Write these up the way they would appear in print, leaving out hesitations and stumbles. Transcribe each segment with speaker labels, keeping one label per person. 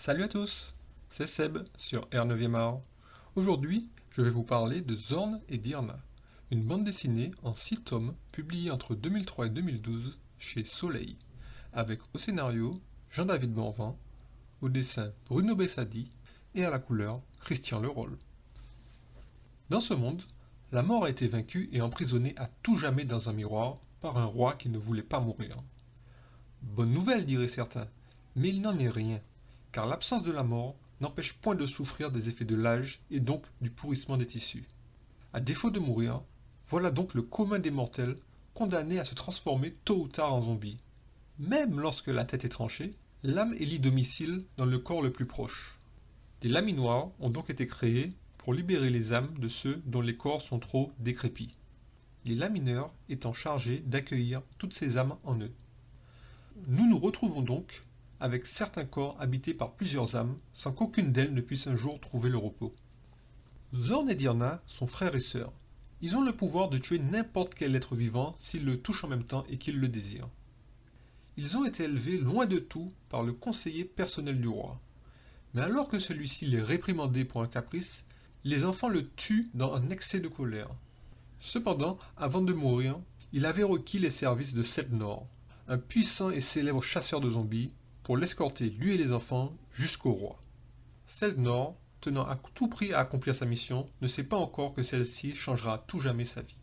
Speaker 1: Salut à tous, c'est Seb sur R9e art. Aujourd'hui, je vais vous parler de Zorn et Dirna, une bande dessinée en 6 tomes publiée entre 2003 et 2012 chez Soleil, avec au scénario Jean-David Morvan, au dessin Bruno Bessadi et à la couleur Christian Leroll. Dans ce monde, la mort a été vaincue et emprisonnée à tout jamais dans un miroir par un roi qui ne voulait pas mourir. Bonne nouvelle, diraient certains, mais il n'en est rien, car l'absence de la mort n'empêche point de souffrir des effets de l'âge et donc du pourrissement des tissus. À défaut de mourir, voilà donc le commun des mortels condamné à se transformer tôt ou tard en zombie. Même lorsque la tête est tranchée, l'âme élit domicile dans le corps le plus proche. Des laminoirs ont donc été créés pour libérer les âmes de ceux dont les corps sont trop décrépits. Les lamineurs étant chargés d'accueillir toutes ces âmes en eux. Nous nous retrouvons donc avec certains corps habités par plusieurs âmes, sans qu'aucune d'elles ne puisse un jour trouver le repos. Zorn et Dirna sont frères et sœurs. Ils ont le pouvoir de tuer n'importe quel être vivant s'ils le touchent en même temps et qu'ils le désirent. Ils ont été élevés loin de tout par le conseiller personnel du roi. Mais alors que celui-ci les réprimandait pour un caprice, les enfants le tuent dans un excès de colère. Cependant, avant de mourir, il avait requis les services de Seldnor, un puissant et célèbre chasseur de zombies, pour l'escorter, lui et les enfants, jusqu'au roi. Seldnor, tenant à tout prix à accomplir sa mission, ne sait pas encore que celle-ci changera à tout jamais sa vie.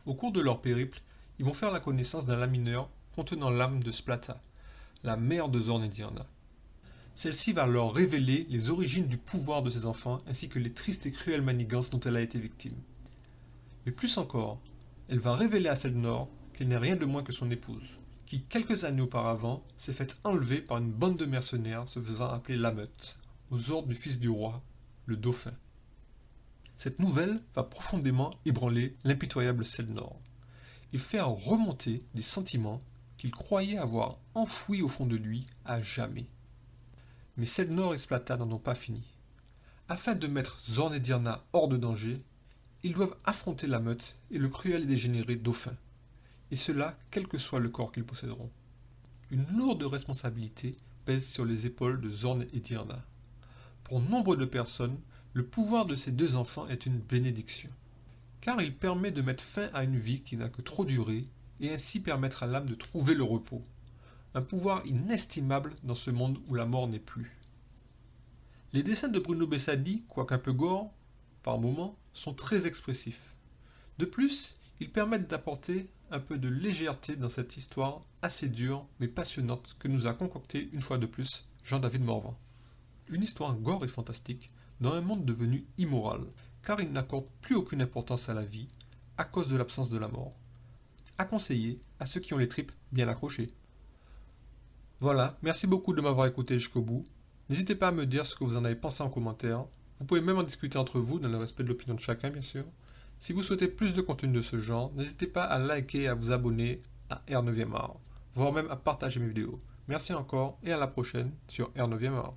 Speaker 1: Au cours de leur périple, ils vont faire la connaissance d'un lamineur contenant l'âme de Splata, la mère de Zorn et Dirna. Celle-ci va leur révéler les origines du pouvoir de ses enfants ainsi que les tristes et cruelles manigances dont elle a été victime. Mais plus encore, elle va révéler à Seldnor qu'elle n'est rien de moins que son épouse, qui, quelques années auparavant, s'est faite enlever par une bande de mercenaires se faisant appeler la Meute, aux ordres du fils du roi, le dauphin. Cette nouvelle va profondément ébranler l'impitoyable Seldnor. Il fait remonter des sentiments qu'il croyait avoir enfouis au fond de lui à jamais. Mais Seldnor et Splata n'en ont pas fini. Afin de mettre Zorn et Dirna hors de danger, ils doivent affronter la Meute et le cruel et dégénéré dauphin. Et cela quel que soit le corps qu'ils posséderont. Une lourde responsabilité pèse sur les épaules de Zorn et Dirna. Pour nombre de personnes, le pouvoir de ces deux enfants est une bénédiction, car il permet de mettre fin à une vie qui n'a que trop duré et ainsi permettre à l'âme de trouver le repos, un pouvoir inestimable dans ce monde où la mort n'est plus. Les dessins de Bruno Bessadi, quoique un peu gore, par moments, sont très expressifs. De plus, ils permettent d'apporter un peu de légèreté dans cette histoire assez dure mais passionnante que nous a concoctée une fois de plus Jean-David Morvan. Une histoire gore et fantastique dans un monde devenu immoral, car il n'accorde plus aucune importance à la vie à cause de l'absence de la mort. À conseiller à ceux qui ont les tripes bien accrochées. Voilà, merci beaucoup de m'avoir écouté jusqu'au bout. N'hésitez pas à me dire ce que vous en avez pensé en commentaire. Vous pouvez même en discuter entre vous dans le respect de l'opinion de chacun bien sûr. Si vous souhaitez plus de contenu de ce genre, n'hésitez pas à liker et à vous abonner à R9e art, voire même à partager mes vidéos. Merci encore et à la prochaine sur R9e art.